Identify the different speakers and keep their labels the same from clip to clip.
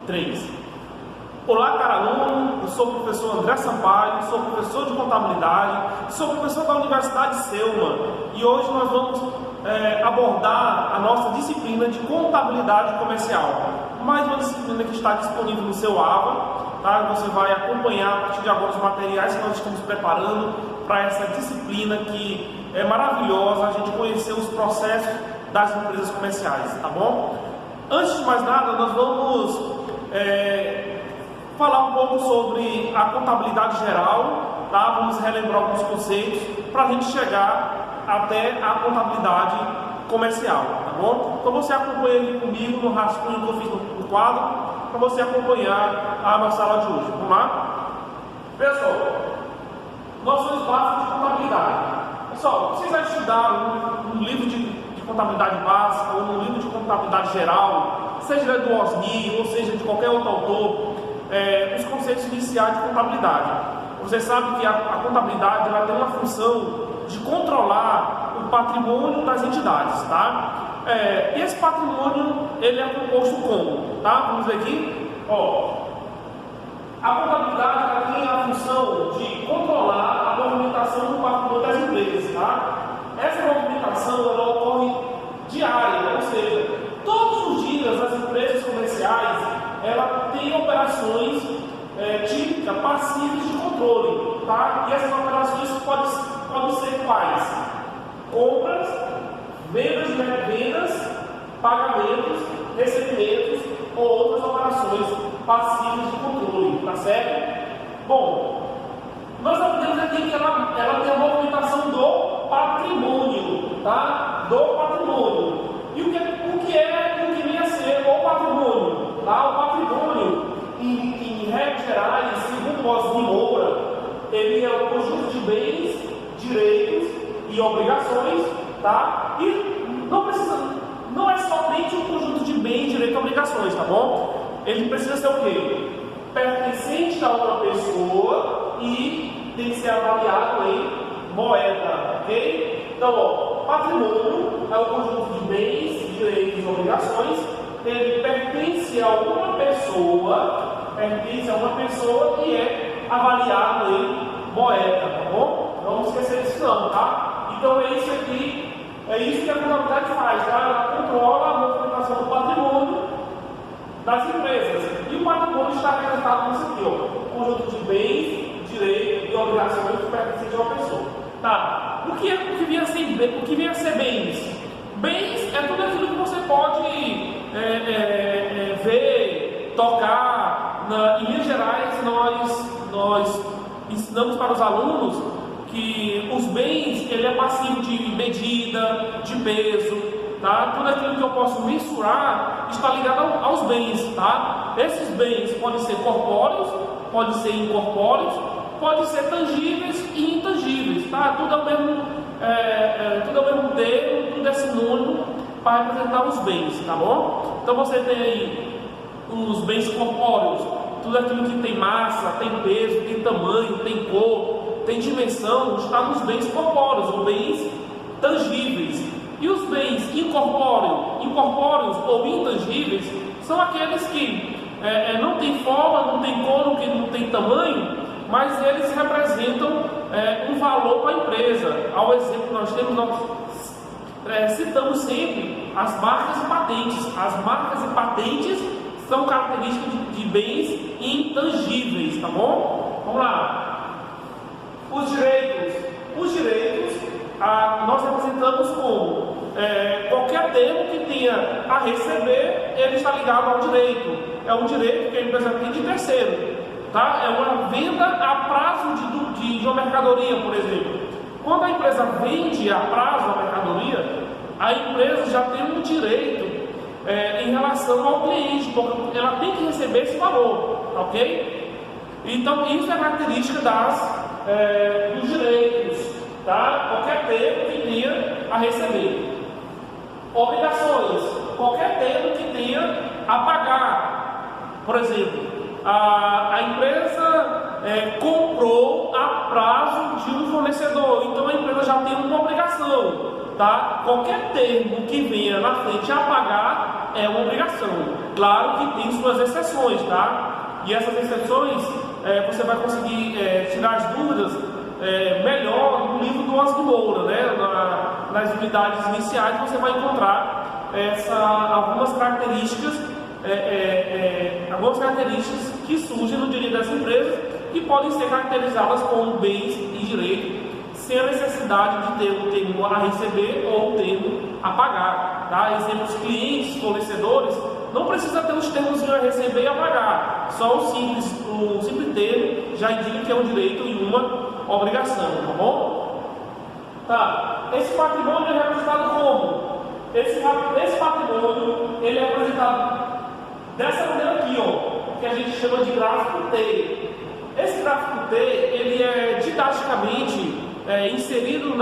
Speaker 1: 3. Olá, caro aluno, eu sou o professor André Sampaio, sou professor de contabilidade, sou professor da Universidade Selma e hoje nós vamos abordar a nossa disciplina de contabilidade comercial. Mais uma disciplina que está disponível no seu AVA, tá? Você vai acompanhar a partir de agora os materiais que nós estamos preparando para essa disciplina que é maravilhosa, a gente conhecer os processos das empresas comerciais, tá bom? Antes de mais nada, nós vamos falar um pouco sobre a contabilidade geral, tá? Vamos relembrar alguns conceitos para a gente chegar até a contabilidade comercial, tá bom? Então você acompanha aqui comigo no rascunho que eu fiz no quadro, para você acompanhar a nossa aula de hoje. Vamos lá? Pessoal, noções básicas de contabilidade. Pessoal, vocês já estudaram no livro de contabilidade básica ou no livro de contabilidade geral, seja do Osni ou seja de qualquer outro autor, os conceitos iniciais de contabilidade. Você sabe que a contabilidade ela tem uma função de controlar o patrimônio das entidades, tá? E esse patrimônio ele é composto como, tá? Vamos ver aqui, ó. A contabilidade ela tem a função de controlar a movimentação do patrimônio das empresas, tá? Essa movimentação ela ocorre diária, ou seja, todos os dias as empresas comerciais ela tem operações típicas, passivas de controle, tá? E essas operações podem ser quais? Compras, vendas, pagamentos, recebimentos ou outras operações passivas de controle, tá certo? Bom, nós aprendemos aqui que ela tem a movimentação do patrimônio, tá? Do patrimônio. E o que vem a ser o patrimônio? Tá? O patrimônio, em regras gerais, segundo Osni Moura, ele é o conjunto de bens, direitos e obrigações, tá? E não é somente um conjunto de bens, direitos e obrigações, tá bom? Ele precisa ser o quê? Pertencente a outra pessoa e tem que ser avaliado em moeda, ok? Então, ó, patrimônio é o conjunto de bens, direitos e obrigações. Ele pertence a uma pessoa e é avaliado em moeda, tá bom? Não vamos esquecer disso não, tá? Então é isso aqui, é isso que a contabilidade faz, tá? Ela controla a movimentação do patrimônio das empresas. E o patrimônio está representado nisso aqui, ó, conjunto de bens, direitos e obrigações que pertencem a uma pessoa. Tá? O que vem a ser bens? Bens é tudo aquilo que você pode ver, tocar. Em linhas gerais, nós ensinamos para os alunos que os bens ele é passivo de medida, de peso, tá? Tudo aquilo que eu posso mensurar está ligado aos bens, tá? Esses bens podem ser corpóreos, podem ser incorpóreos, podem ser tangíveis e intangíveis, tá? Tudo é o mesmo termo, tudo é sinônimo para representar os bens, tá bom? Então você tem aí os bens corpóreos, tudo aquilo que tem massa, tem peso, tem tamanho, tem cor, tem dimensão, está nos bens corpóreos ou bens tangíveis. E os bens incorpóreos ou intangíveis são aqueles que não tem forma, não tem cor, não tem tamanho, mas eles representam um valor para a empresa. Ao exemplo, nós citamos sempre as marcas e patentes. As marcas e patentes são características de bens intangíveis, tá bom? Vamos lá. Os direitos nós representamos como qualquer termo que tenha a receber, ele está ligado ao direito. É um direito que a empresa tem de terceiro, tá? É uma venda a prazo de uma mercadoria, por exemplo. Quando a empresa vende a prazo a mercadoria, a empresa já tem um direito em relação ao cliente, porque ela tem que receber esse valor, ok? Então isso é característica dos direitos, tá? Qualquer termo que tenha a receber. Obrigações, qualquer termo que tenha a pagar. Por exemplo, a empresa comprou a prazo de um fornecedor, então a empresa já tem uma obrigação, tá? Qualquer termo que venha na frente a pagar é uma obrigação. Claro que tem suas exceções, tá? E essas exceções você vai conseguir tirar as dúvidas melhor no livro do Oswald Moura, né? Nas unidades iniciais você vai encontrar algumas características que surgem no direito das empresas que podem ser caracterizadas como bens e direitos, sem a necessidade de ter um termo a receber ou um termo a pagar. Tá? Exemplos: clientes, fornecedores, não precisa ter os termos a receber e a pagar, só o simples termo já indica que é um direito e uma obrigação, tá bom? Tá. Esse patrimônio é representado como? Esse patrimônio ele é representado dessa maneira aqui, ó, que a gente chama de gráfico T. Esse gráfico T ele é didaticamente inserido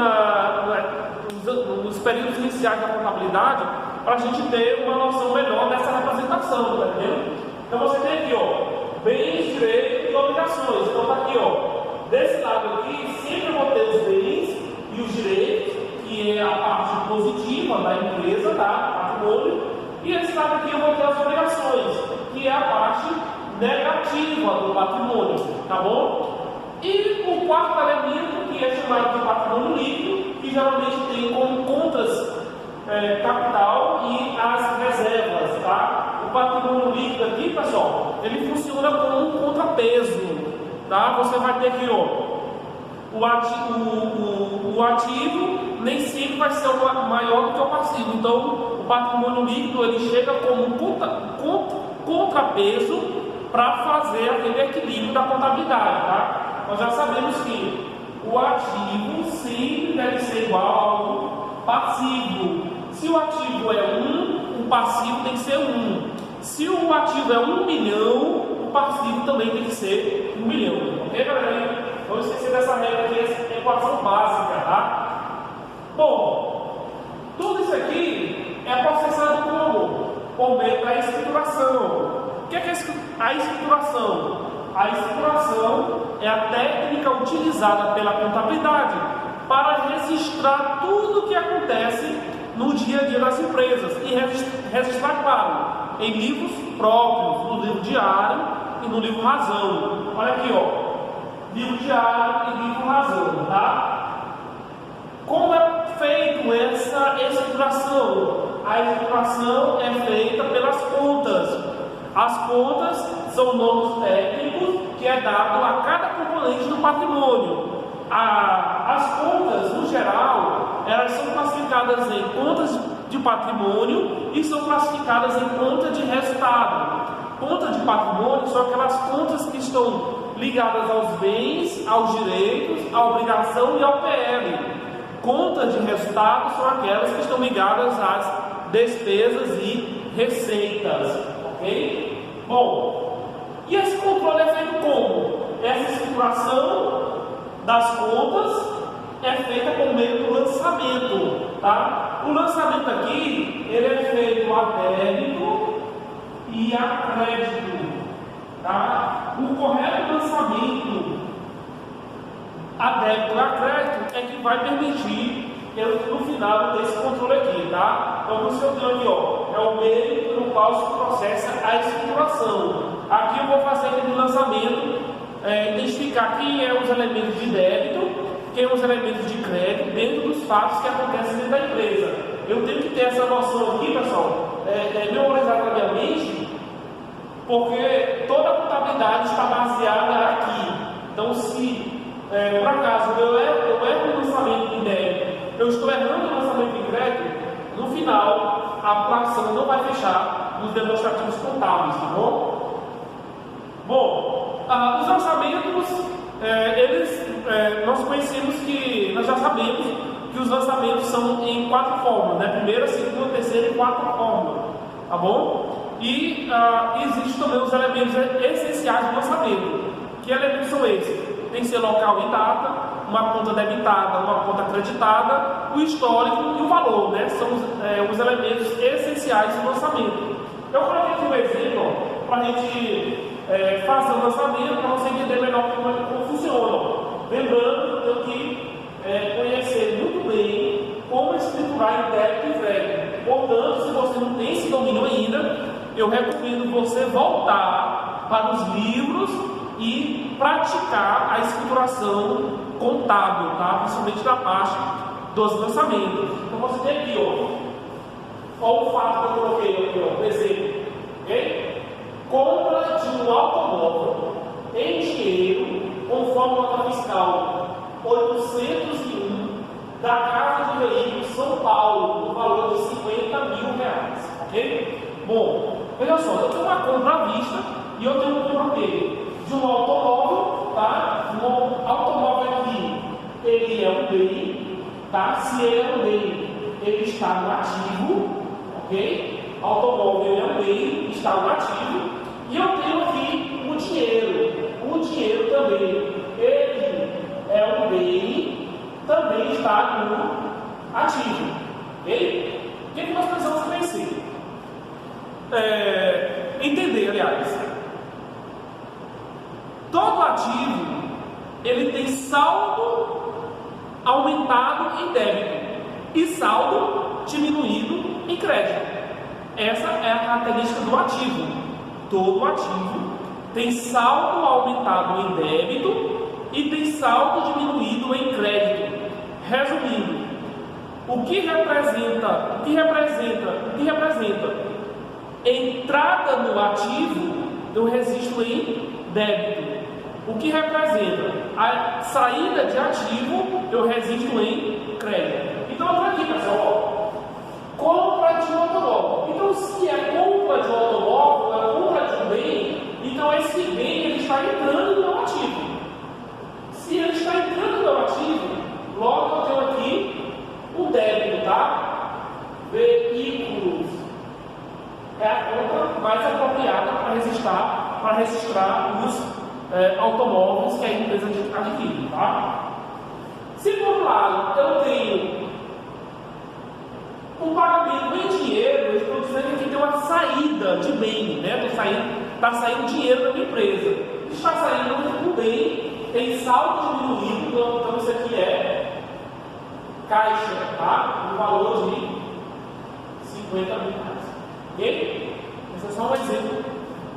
Speaker 1: nos períodos iniciais da contabilidade para a gente ter uma noção melhor dessa representação, tá entendendo? Então você tem aqui, ó, bens, direitos e obrigações. Então tá aqui, ó, desse lado aqui sempre eu vou ter os bens e os direitos, que é a parte positiva da empresa, tá? Patrimônio. E esse lado aqui eu vou ter as obrigações, que é a parte negativa do patrimônio, tá bom? E o quarto elemento, que é chamado de patrimônio líquido, que geralmente tem como contas capital e as reservas, tá? O patrimônio líquido aqui, pessoal, ele funciona como um contrapeso, tá? Você vai ter aqui, ó, o ativo nem sempre vai ser maior do que o passivo. Então, o patrimônio líquido ele chega como um contrapeso para fazer aquele equilíbrio da contabilidade, tá? Nós já sabemos que o ativo sempre deve ser igual ao passivo. Se o ativo é 1, o passivo tem que ser 1. Se o ativo é 1 milhão, o passivo também tem que ser 1 milhão. Ok, galera? Não esquecer dessa regra aqui, essa equação básica, tá? Bom, tudo isso aqui é processado como? Por meio da escrituração. O que é a escrituração? A escrituração é a técnica utilizada pela contabilidade para registrar tudo o que acontece no dia a dia das empresas e registrar, claro, em livros próprios, no livro diário e no livro razão. Olha aqui, ó, livro diário e livro razão, tá? Como é feito essa escrituração? A escrituração é feita pelas contas. As contas são nomes técnicos que é dado a cada componente do patrimônio. As contas, no geral, elas são classificadas em contas de patrimônio e são classificadas em conta de resultado. Conta de patrimônio são aquelas contas que estão ligadas aos bens, aos direitos, à obrigação e ao PL. Contas de resultado são aquelas que estão ligadas às despesas e receitas, ok? Bom, e esse controle é feito como? Essa escrituração das contas é feita por meio do lançamento, tá? O lançamento aqui, ele é feito a débito e a crédito, tá? O correto lançamento a débito e a crédito é que vai permitir eu, no final, ter esse controle aqui, tá? Então, você tem aqui, ó, é o meio pelo qual se processa a escrituração. Aqui eu vou fazer aquele lançamento, identificar quem é os elementos de débito, quem é os elementos de crédito, dentro dos fatos que acontecem dentro da empresa. Eu tenho que ter essa noção aqui, pessoal, memorizada na minha mente, porque toda a contabilidade está baseada aqui. Então, se por acaso eu erro no lançamento de débito, eu estou errando no lançamento de crédito, no final a aplicação não vai fechar nos demonstrativos contábeis, tá bom? Bom, os lançamentos, nós conhecemos que, nós já sabemos que os lançamentos são em 4 formas, né? Primeira, segunda, terceira e 4 formas, tá bom? E existem também os elementos essenciais do lançamento. Que elementos são esses? Tem que ser local e data, uma conta debitada, uma conta creditada, o histórico e o valor, né? São os elementos essenciais do lançamento. Eu coloquei aqui um exemplo para a gente fazer o lançamento, para você entender melhor como funciona. Lembrando, eu tenho que conhecer muito bem como escriturar em débito e crédito. Portanto, se você não tem esse domínio ainda, eu recomendo você voltar para os livros e praticar a escrituração contábil, tá? Principalmente na parte dos lançamentos. Então você tem aqui, ó o fato que eu coloquei aqui, ó, exemplo, ok? Compra de um automóvel em dinheiro, conforme a nota fiscal 801 da Casa de Veículos São Paulo, no valor de R$50.000, ok? Bom, veja só, eu tenho uma compra à vista e eu tenho um compra de um automóvel, tá? Um automóvel aqui, ele é um bem, tá? Se ele é um bem, ele está no ativo, ok? Automóvel é um bem, está no ativo. E eu tenho aqui o dinheiro. O dinheiro também, ele é um bem, também está no ativo, ok? O que nós precisamos vencer? Entender, aliás, todo ativo ele tem saldo aumentado em débito e saldo diminuído em crédito. Essa é a característica do ativo. Todo ativo tem saldo aumentado em débito e tem saldo diminuído em crédito. Resumindo, o que representa entrada no ativo, eu registro em débito. O que representa a saída de ativo, eu registro em crédito. Então, olha aqui, pessoal, compra de um automóvel. Então, se é compra de um automóvel, é compra de um bem, então esse bem ele está entrando no meu ativo. Se ele está entrando no meu ativo, logo eu tenho aqui o débito, tá? Veículos é a conta mais apropriada para registrar os automóveis que a empresa adquire, tá? Se por um lado eu tenho um pagamento em dinheiro, eu estou dizendo que tem uma saída de bem, né? Está saindo dinheiro da minha empresa. Está saindo um bem, tem saldo diminuído, então isso aqui é caixa, tá? No valor de R$50.000. Ok? Esse é só um exemplo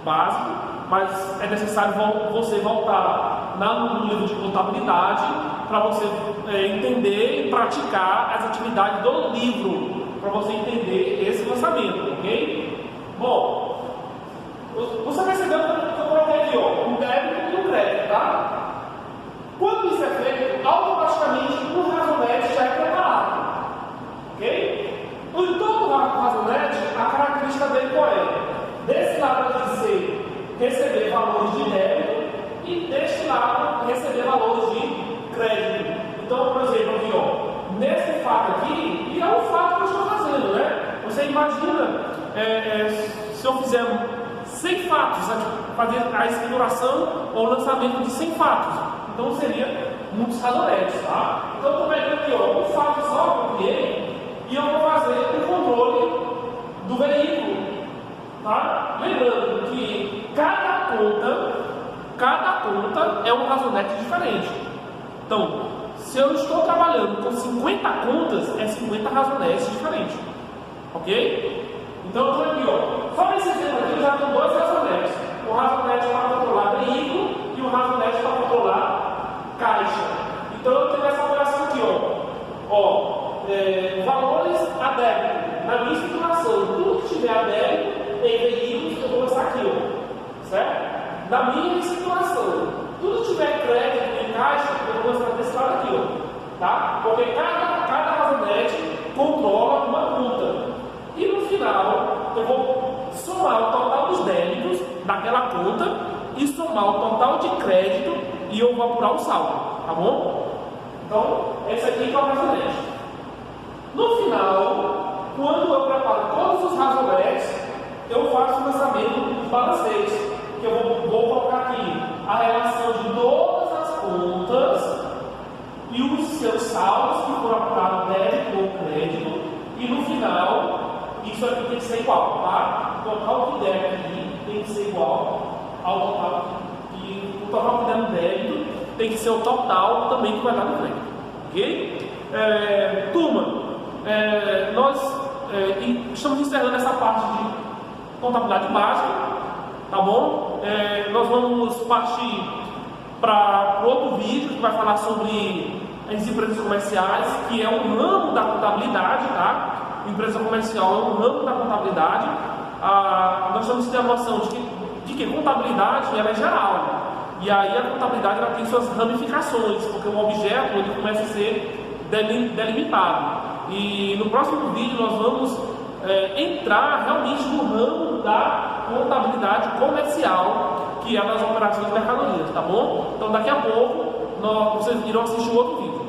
Speaker 1: básico, mas é necessário você voltar no livro de contabilidade para você entender e praticar as atividades do livro, para você entender esse lançamento, ok? Bom, você percebeu que eu coloquei aqui, ó, um débito e um crédito, tá? Quando isso é feito, automaticamente o razonete já é preparado, ok? Em todo o razonete, a característica dele qual é? Desse lado aqui receber valores de débito e deste lado receber valores de crédito. Então, por exemplo, aqui, ó, nesse fato aqui, e é um fato que eu estou fazendo, né? Você imagina se eu fizer 100 fatos, fazer a escrituração ou lançamento de 100 fatos, então seria muitos razonetes, tá? Então, eu estou pegando aqui, ó, um fato só que eu criei e eu vou fazer o controle do veículo, tá? Lembrando que cada conta é um razonete diferente. Então, se eu estou trabalhando com 50 contas, é 50 razonetes diferentes, ok? Então, eu estou aqui, ó, só nesse exemplo aqui eu já tenho dois razonetes, o razonete para controlar veículo e o razonete para controlar caixa. Então, eu tenho essa operação aqui, ó, valores a débito. Na minha escrituração, tudo que tiver a débito em veículos, eu vou lançar aqui, ó, certo? Na minha escrituração, tudo que tiver crédito em caixa, eu vou lançar desse lado aqui, ó, tá? Porque cada razonete controla uma conta. E no final, eu vou somar o total dos débitos daquela conta e somar o total de crédito e eu vou apurar o saldo, tá bom? Então, esse aqui é o razonete. No final, quando eu preparo todos os razonetes, eu faço o lançamento dos balancetes, que eu vou colocar aqui a relação de todas as contas e os seus saldos que foram apurados débito ou crédito, e no final, isso aqui tem que ser igual, tá? O total que der aqui tem que ser igual ao total o total que der no débito tem que ser o total também que vai dar no crédito, ok? Turma, nós estamos encerrando essa parte contabilidade básica, tá bom? Nós vamos partir para outro vídeo que vai falar sobre as empresas comerciais, que é um ramo da contabilidade, tá? Empresa comercial é um ramo da contabilidade. Nós temos que ter a noção de que contabilidade ela é geral, e aí a contabilidade ela tem suas ramificações, porque o objeto ele começa a ser delimitado. E no próximo vídeo nós vamos entrar realmente no ramo da contabilidade comercial, que é das operações de mercadorias, tá bom? Então daqui a pouco vocês irão assistir outro vídeo.